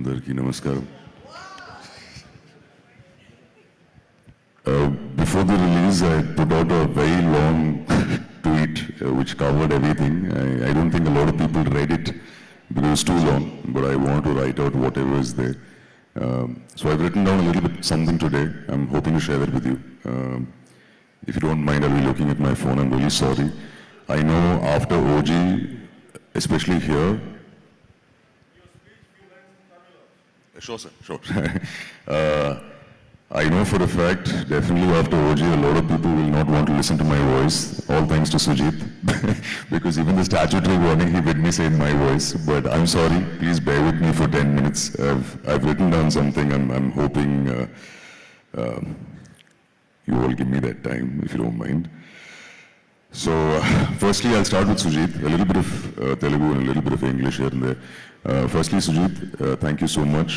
అందరికీ నమస్కారం. Before the release, I put out a very long tweet which covered everything. I don't think a lot of people read it because it's too long, but I want to write out whatever is there. So I've written down a little bit something today. I'm hoping to share that with you. If you don't mind, I'll be looking at my phone. I'm really sorry. I know after OG, especially here. Sure, sir. Sure. I know for a fact, definitely after OG, a lot of people will not want to listen to my voice, all thanks to Sujit. Because even the statutory warning, he made me say in my voice. But I'm sorry, please bear with me for 10 minutes. I've written down something. I'm hoping you all give me that time, if you don't mind. So, firstly, I'll start with Sujit. A little bit of Telugu and a little bit of English here and there. Firstly, Sujit, thank you so much.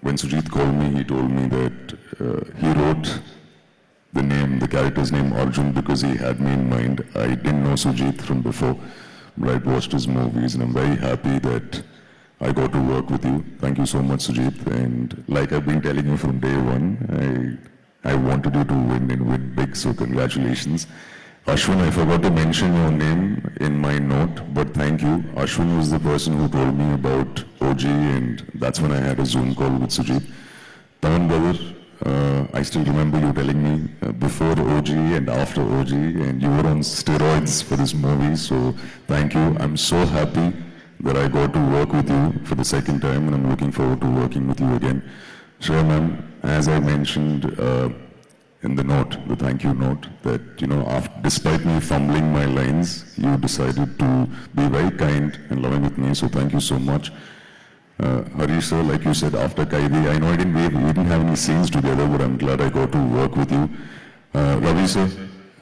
When Sujit called me, he told me that he wrote the character's name Arjun because he had me in mind. I didn't know Sujit from before, but I'd watched his movies and I'm very happy that I got to work with you. Thank you so much, Sujit. And like I've been telling you from day one, I wanted you to win and win big, so congratulations. Ashwin, I forgot to mention your name in my note, but thank you. Ashwin was the person who told me about OG, and that's when I had a Zoom call with Sujit. Taman brother, I still remember you telling me before OG and after OG, and you were on steroids for this movie, so thank you. I'm so happy that I got to work with you for the second time, and I'm looking forward to working with you again. Shreya ma'am, as I mentioned, in the note, the thank you note, that, despite me fumbling my lines, you decided to be very kind and loving with me, so thank you so much. Harish sir, like you said, after Kaidi, I know we didn't have any scenes together, but I'm glad I got to work with you. Ravi sir,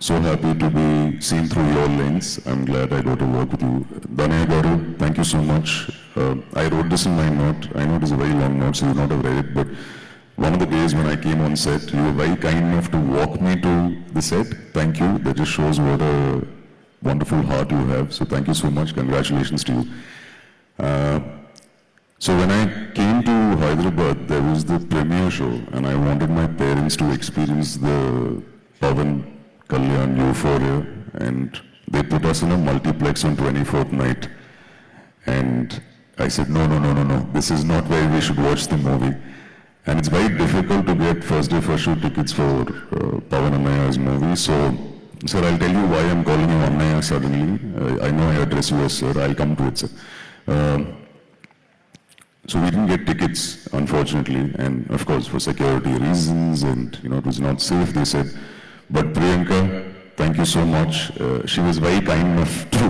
so happy to be seen through your lens. I'm glad I got to work with you. Danaya Garu, thank you so much. I wrote this in my note. I know it is a very long note, so you not have read it, but one of the days when I came on set, you were very kind enough to walk me to the set. Thank you. That just shows what a wonderful heart you have. So thank you so much. Congratulations to you. So when I came to Hyderabad, there was the premiere show, and I wanted my parents to experience the Pavan Kalyan Euphoria, and they put us in a multiplex on 24th night. And I said, no. This is not where we should watch the movie. And it's very difficult to get first day first show tickets for Pavan Annaya's movie. So, sir, I'll tell you why I'm calling you Annaya suddenly. I know I address you as sir. I'll come to it, sir. So we didn't get tickets, unfortunately, and of course for security reasons, and it was not safe, they said. But Priyanka, thank you so much. She was very kind enough to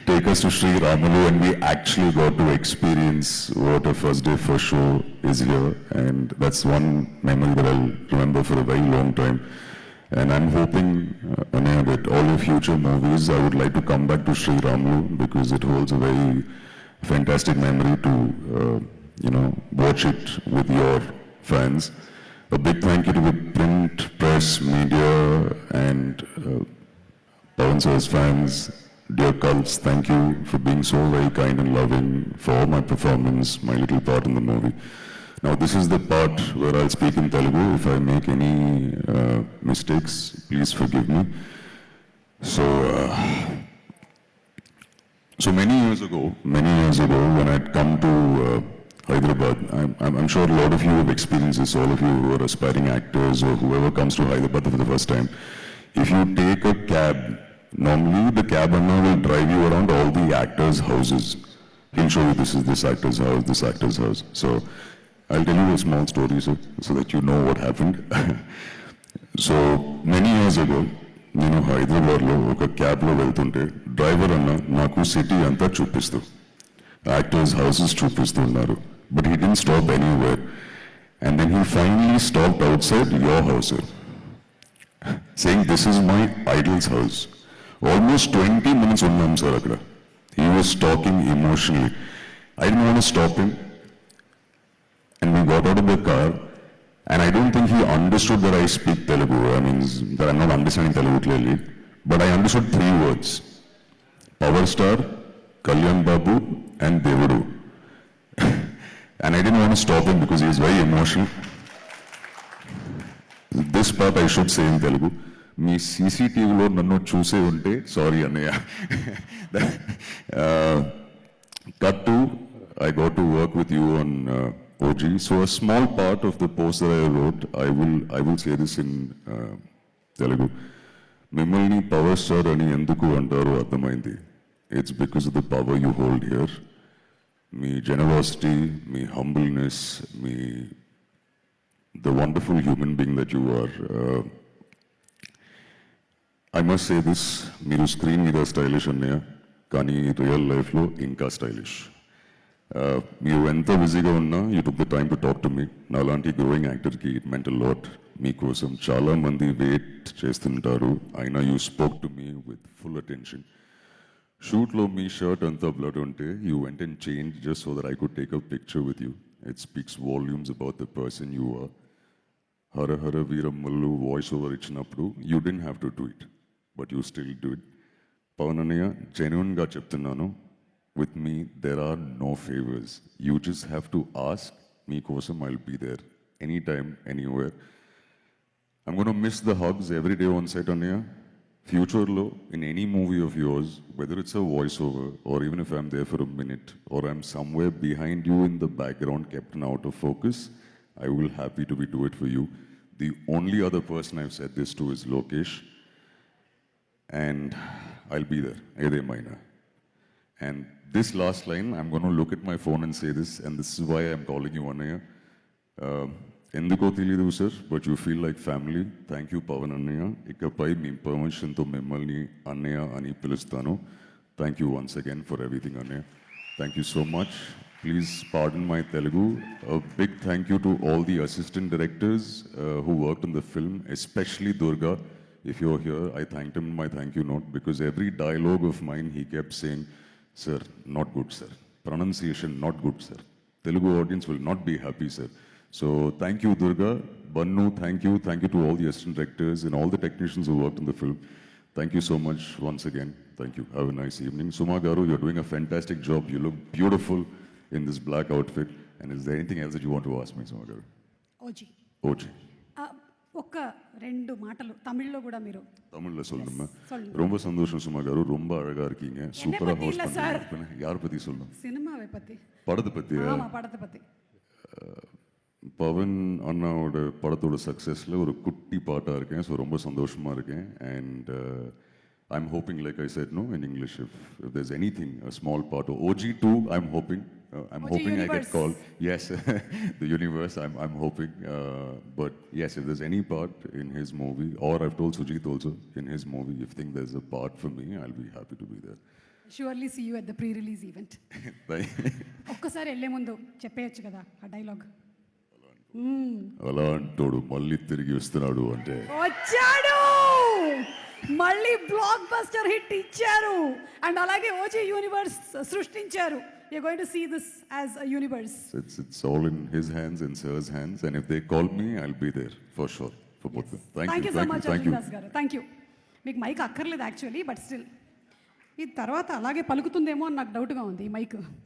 take us to Sri Ramalu, and we actually got to experience what a first day first show is here. And that's one memory that I'll remember for a very long time. And I'm hoping, Anaya, that all your future movies, I would like to come back to Sri Ramalu because it holds a very fantastic memory to, watch it with your fans. A big thank you to the print, press, media, and Pawan sir's fans. Dear cults, thank you for being so very kind and loving for my performance, my little part in the movie. Now, this is the part where I'll speak in Telugu. If I make any mistakes, please forgive me. So many years ago, when I'd come to Hyderabad, I'm sure a lot of you have experienced this, all of you who are aspiring actors or whoever comes to Hyderabad for the first time. If you take a cab, normally the cab owner will drive you around all the actors' houses. He'll show you this is this actor's house, this actor's house. So I'll tell you a small story so that you know what happened. So many years ago, నేను హైదరాబాద్లో ఒక క్యాబ్లో వెళ్తుంటే driver అన్న నాకు city అంతా చూపిస్తూ actors houses చూపిస్తున్నారు. But he didn't stop anywhere. And then he finally stopped outside your house, sir, saying, this is my idol's house. Almost 20 minutes unnam, sir, akada. He was talking emotionally. I didn't want to stop him. And we got out of the car, and I don't think he understood that I speak Telugu. I mean, that I'm not understanding Telugu clearly. But I understood 3 words. Power star, Kalyan Babu, and Devudu. And I didn't want to stop him because he was very emotional. This part I should say in Telugu. మీ సీసీటీవీలో నన్ను చూసే ఉంటే sorry అన్నయ్య. Cut to, I got to work with you on OG. So a small part of the post that I wrote, I will say this in Telugu. మిమ్మల్ని power star అని ఎందుకు అంటారో అర్థమైంది. It's because of the power you hold here. Me generosity, me humbleness, the wonderful human being that you are. I must say this, మీరు screen మీద stylish అన్నయ్య, కానీ real లైఫ్లో ఇంకా స్టైలిష్. మీరు ఎంత బిజీగా ఉన్నా you took the time to talk to me. నాలాంటి గ్రోయింగ్ యాక్టర్కి ఇట్ మెంట్ అ లాట్. మీకోసం చాలా మంది వెయిట్ చేస్తుంటారు, అయినా you spoke to me with full attention. షూట్లో మీ షర్ట్ అంతా బ్లడ్ ఉంటే you went and change just so that I could take a picture with you. It speaks volumes about the person you are. Hara Hara Veeramallu voice over ఇచ్చినప్పుడు you didn't have to do it, but you still do it. Pavan అన్నయ్య, జెన్యున్గా చెప్తున్నాను, with me there are no favors. You just have to ask. మీకోసం I'll be there anytime, anywhere. I'm going to miss the hugs every day on set అన్నయ్య. ఫ్యూచర్లో in any movie of yours, whether it's a voiceover or even if I'm there for a minute or I'm somewhere behind you in the background kept out of focus, I will happy to do it for you. The only other person I've said this to is Lokesh, and I'll be there ఏదేమైనా. And this last line, I'm going to look at my phone and say this, and this is why I'm calling you Annaya. ఎందుకో తెలీదు sir, but you feel like family. Thank you Pavan అన్నయ్య. ఇకపై మీ పర్మిషన్తో మిమ్మల్ని అన్నయ్య అని పిలుస్తాను. Thank you once again for everything అన్నయ్య. Thank you so much. Please pardon my Telugu. A big thank you to all the assistant directors who worked on the film, especially Durga. If you're here, I thanked him in my thank you note because every dialogue of mine he kept saying, sir, not good, sir. Pronunciation, not good, sir. Telugu audience will not be happy, sir. So thank you, Durga. Bannu, thank you. Thank you to all the assistant directors and all the technicians who worked on the film. Thank you so much once again. Thank you. Have a nice evening. Suma Garu, you're doing a fantastic job. You look beautiful in this black outfit. And is there anything else that you want to ask me, Suma Garu? OG OG. ఒక్క రెండు మాటలు తమిళ్లో కూడా మీరు தமிழ்ல சொல்லுமா? சொல்லுங்க. ரொம்ப சந்தோஷம் சுமா காரு, ரொம்ப அழகா இருக்கீங்க. சூப்பரா பத்தி ஹோஸ்ட் இல்ல சார். பண்ணீங்க. யார் பத்தி சொல்லணும்? சினிமாவை பத்தி. படத்தை பத்தியா? ஆமா, படத்தை பத்தி. பவன் அண்ணாவோட படத்தோட சக்ஸஸில் ஒரு குட்டி பாட்டாக இருக்கேன். ஸோ ரொம்ப சந்தோஷமாக இருக்கேன். And I'm hoping like I said no in English if there's anything a small part OG2 I'm hoping I get called. Yes, the universe, I'm hoping. But yes, if there's any part in his movie, or I've told Sujit also, in his movie, if you think there's a part for me, I'll be happy to be there. Surely see you at the pre-release event. ఒక్కసారి వెళ్ళే ముందు చెప్పేయచ్చు కదా ఆ dialogue. అలా అంటాడు మళ్ళీ తిరిగి వస్తున్నాడు అంటే వచ్చాడు, మళ్ళీ బ్లాక్ బస్టర్ హిట్ ఇచ్చారు, అండ్ అలాగే ఓజీ యూనివర్స్ సృష్టించారు. You're going to see this as a universe. It's all in his hands, in Sir's hands, and if they call me, I'll be there for sure for both of them. Thank you so much, Arjun Das garu. Thank you. మీకు mic అక్కర్లేదు actually, but still ఈ తర్వాత అలాగే పలుకుతుందేమో అని నాకు డౌట్గా ఉంది ఈ మైక్.